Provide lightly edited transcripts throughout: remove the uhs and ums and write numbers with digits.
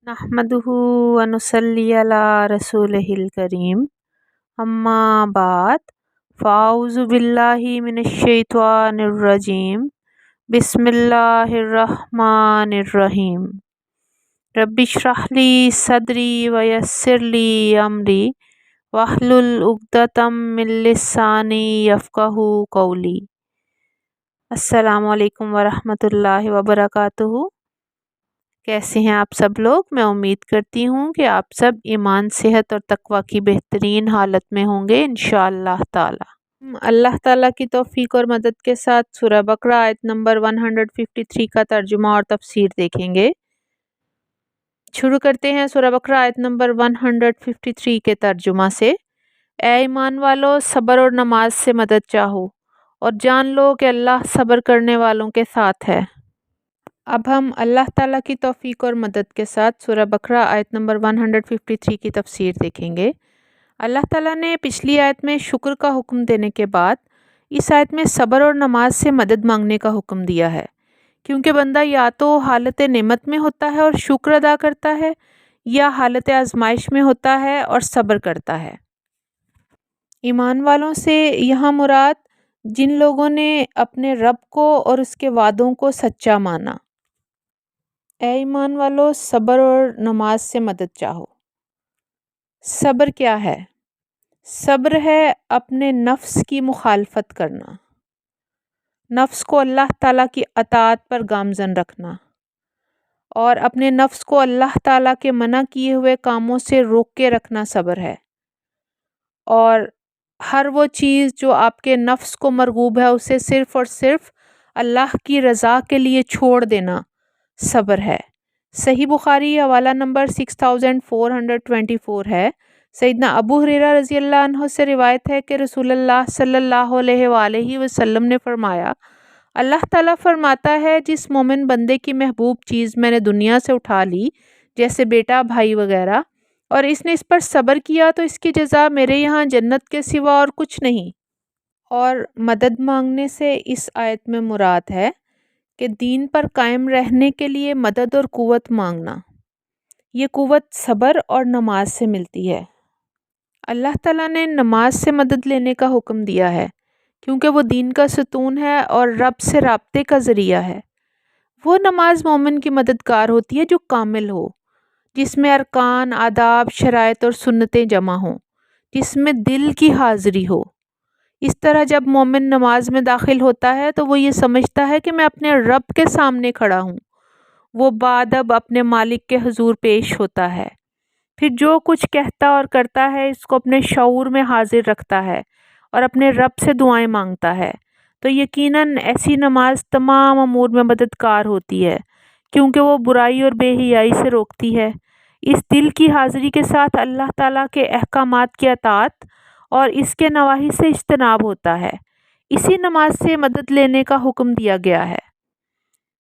नहमदुहु व नुसल्ली अला रसूलिहिल करीम अम्मा बाद फ़ाऊज़ु बिल्लाहि मिनश्शैतानिर्रजीम बिस्मिल्लाहिर्रहमानिर्रहीम रब्बिश्रह ली सदरी व यस्सिर ली अमरी वहलुल उक़दतम मिन लिसानी यफ़क़हू क़ौली। अस्सलामु अलैकुम व रहमतुल्लाहि व बरकातुहू। कैसे हैं आप सब लोग। मैं उम्मीद करती हूँ कि आप सब ईमान, सेहत और तकवा की बेहतरीन हालत में होंगे इंशाअल्लाह ताला। अल्लाह ताला की तौफीक और मदद के साथ सूरह बकरा आयत नंबर 153 का तर्जुमा और तफसीर देखेंगे। शुरू करते हैं सूरह बकरा आयत नंबर 153 के तर्जुमा से। ए ईमान वालों, सब्र और नमाज से मदद चाहो और जान लो कि अल्लाह सब्र करने वालों के साथ है। अब हम अल्लाह ताला की तौफीक और मदद के साथ सूरह बकरा आयत नंबर 153 की तफसीर देखेंगे। अल्लाह ताला ने पिछली आयत में शुक्र का हुक्म देने के बाद इस आयत में सब्र और नमाज से मदद मांगने का हुक्म दिया है, क्योंकि बंदा या तो हालत नेमत में होता है और शुक्र अदा करता है, या हालत आजमाइश में होता है और सब्र करता है। ईमान वालों से यहाँ मुराद जिन लोगों ने अपने रब को और उसके वादों को सच्चा माना। ए ईमान वालों, सब्र और नमाज से मदद चाहो। सब्र क्या है? सब्र है अपने नफ्स की मुखालफत करना, नफ्स को अल्लाह ताला की अताअत पर गामजन रखना और अपने नफ्स को अल्लाह ताला के मना किए हुए कामों से रोक के रखना सब्र है। और हर वो चीज़ जो आपके नफ्स को मरगूब है उसे सिर्फ़ और सिर्फ अल्लाह की रज़ा के लिए छोड़ देना सब्र है। सही बुखारी हवाला नंबर 6424 है। सैयदना अबू हुरैरा रज़ी अल्लाह अन्हु से रिवायत है कि रसूलुल्लाह सल्लल्लाहु अलैहि वसल्लम ने फरमाया, अल्लाह ताला फरमाता है, जिस मोमिन बंदे की महबूब चीज़ मैंने दुनिया से उठा ली, जैसे बेटा, भाई वगैरह, और इसने इस पर सब्र किया तो इसकी जज़ा मेरे यहाँ जन्नत के सिवा और कुछ नहीं। और मदद मांगने से इस आयत में मुराद है कि दीन पर कायम रहने के लिए मदद और क़ुव्वत मांगना। ये क़ुव्वत सब्र और नमाज से मिलती है। अल्लाह ताला ने नमाज से मदद लेने का हुक्म दिया है, क्योंकि वो दीन का सतून है और रब से राब्ते का ज़रिया है। वो नमाज मोमिन की मददगार होती है जो कामिल हो, जिसमें अरकान, आदाब, शराइत और सुन्नतें जमा हों, जिसमें दिल की हाज़िरी हो। इस तरह जब मोमिन नमाज में दाखिल होता है तो वो ये समझता है कि मैं अपने रब के सामने खड़ा हूँ। वो बाअदब अपने मालिक के हुजूर पेश होता है, फिर जो कुछ कहता और करता है इसको अपने शऊर में हाजिर रखता है और अपने रब से दुआएं मांगता है। तो यकीनन ऐसी नमाज तमाम अमूर में मददगार होती है, क्योंकि वो बुराई और बेहियाई से रोकती है। इस दिल की हाज़िरी के साथ अल्लाह ताला के अहकामात की अताअत और इसके नवाही से इज्तनाब होता है। इसी नमाज से मदद लेने का हुक्म दिया गया है।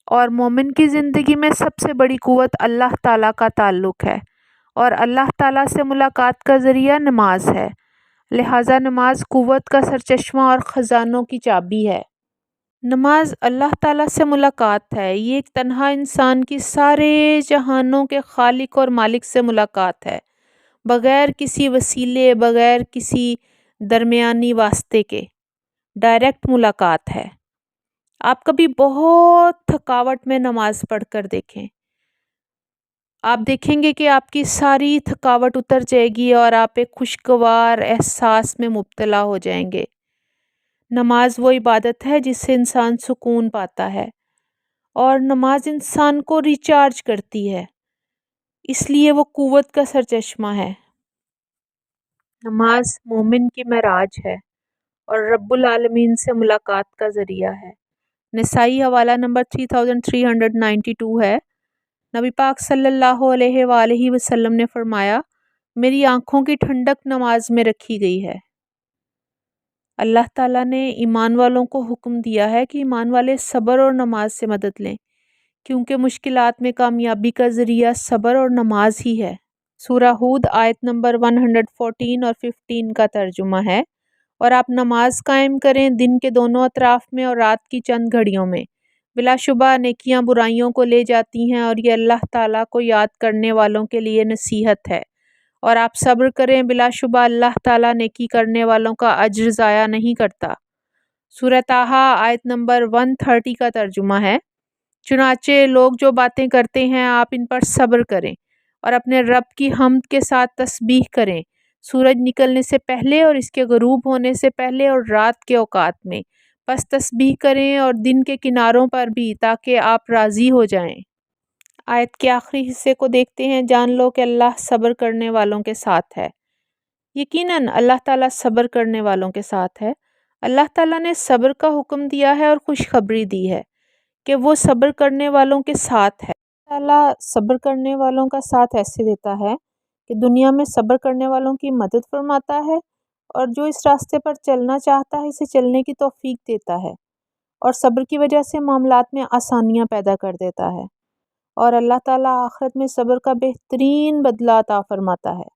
और मोमिन की ज़िंदगी में सबसे बड़ी क़ुव्वत अल्लाह ताला का ताल्लुक़ है और अल्लाह ताला से मुलाकात का ज़रिया नमाज है। लिहाजा नमाज क़ुव्वत का सरचश्मा और ख़ज़ानों की चाबी है। नमाज अल्लाह ताला से मुलाकात है। ये एक तन्हा इंसान की सारे जहानों के खालिक और मालिक से मुलाकात है, बग़ैर किसी वसीले, बग़ैर किसी दरमियानी वास्ते के डायरेक्ट मुलाकात है। आप कभी बहुत थकावट में नमाज पढ़ कर देखें, आप देखेंगे कि आपकी सारी थकावट उतर जाएगी और आप एक खुशगवार एहसास में मुब्तला हो जाएंगे। नमाज वो इबादत है जिससे इंसान सुकून पाता है और नमाज इंसान को रिचार्ज करती है, इसलिए वो क़ुव्वत का सरचश्मा है। नमाज मोमिन की मेराज है और रब्बुल आलमीन से मुलाकात का ज़रिया है। नसाई हवाला नंबर 3392 है। नबी पाक सल्लल्लाहु अलैहि वसल्लम ने फरमाया, मेरी आँखों की ठंडक नमाज में रखी गई है। अल्लाह ताला ने ईमान वालों को हुक्म दिया है कि ईमान वाले सब्र और नमाज से मदद लें, क्योंकि मुश्किलात में कामयाबी का ज़रिया सब्र और नमाज ही है। सूरह हूद आयत नंबर 114 और 15 का तर्जुमा है, और आप नमाज कायम करें दिन के दोनों अतराफ में और रात की चंद घड़ियों में, بلا شبہ نیکیاں برائیوں کو لے جاتی ہیں، اور یہ اللہ تعالیٰ کو یاد کرنے والوں کے لیے نصیحت ہے، اور آپ صبر کریں، بلا شبہ اللہ تعالیٰ نیکی کرنے والوں کا اجر ضائع نہیں کرتا۔ سورہ طٰہٰ آیت نمبر 130 کا ترجمہ ہے، چنانچہ لوگ جو باتیں کرتے ہیں آپ ان پر صبر کریں اور اپنے رب کی حمد کے ساتھ تسبیح کریں، سورج نکلنے سے پہلے اور اس کے غروب ہونے سے پہلے اور رات کے اوقات میں، پس تسبیح کریں اور دن کے کناروں پر بھی، تاکہ آپ راضی ہو جائیں۔ آیت کے آخری حصے کو دیکھتے ہیں، جان لو کہ اللہ صبر کرنے والوں کے ساتھ ہے۔ یقیناً اللہ تعالیٰ صبر کرنے والوں کے ساتھ ہے۔ اللہ تعالیٰ نے صبر کا حکم دیا ہے اور خوشخبری دی ہے کہ وہ صبر کرنے والوں کے ساتھ ہے۔ اللہ تعالیٰ صبر کرنے والوں کا ساتھ ایسے دیتا ہے کہ دنیا میں صبر کرنے والوں کی مدد فرماتا ہے، اور جو اس راستے پر چلنا چاہتا ہے اسے چلنے کی توفیق دیتا ہے، اور صبر کی وجہ سے معاملات میں آسانیاں پیدا کر دیتا ہے، اور اللہ تعالیٰ آخرت میں صبر کا بہترین بدلہ عطا فرماتا ہے۔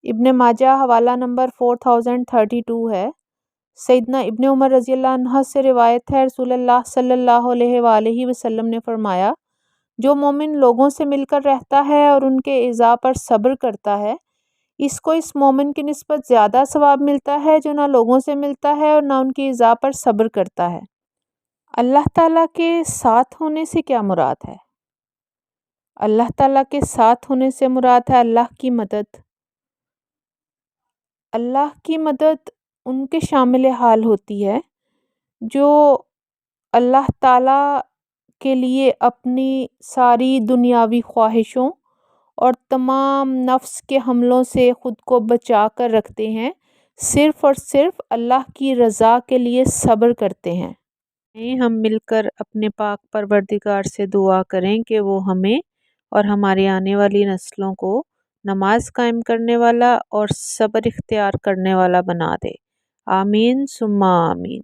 ابن ماجہ حوالہ نمبر 4032 ہے۔ سیدنا ابن عمر رضی اللہ عنہ سے روایت ہے، رسول اللہ صلی اللہ علیہ وآلہ وسلم نے فرمایا، جو مومن لوگوں سے مل کر رہتا ہے اور ان کے ایذا پر صبر کرتا ہے، اس کو اس مومن کی نسبت زیادہ ثواب ملتا ہے جو نہ لوگوں سے ملتا ہے اور نہ ان کی ایذا پر صبر کرتا ہے۔ اللہ تعالیٰ کے ساتھ ہونے سے کیا مراد ہے؟ اللہ تعالیٰ کے ساتھ ہونے سے مراد ہے اللہ کی مدد۔ اللہ کی مدد ان کے شامل حال ہوتی ہے جو اللہ تعالیٰ کے لیے اپنی ساری دنیاوی خواہشوں اور تمام نفس کے حملوں سے خود کو بچا کر رکھتے ہیں، صرف اور صرف اللہ کی رضا کے لیے صبر کرتے ہیں۔ ہم مل کر اپنے پاک پروردگار سے دعا کریں کہ وہ ہمیں اور ہماری آنے والی نسلوں کو نماز قائم کرنے والا اور صبر اختیار کرنے والا بنا دے۔ آمین ثم آمین۔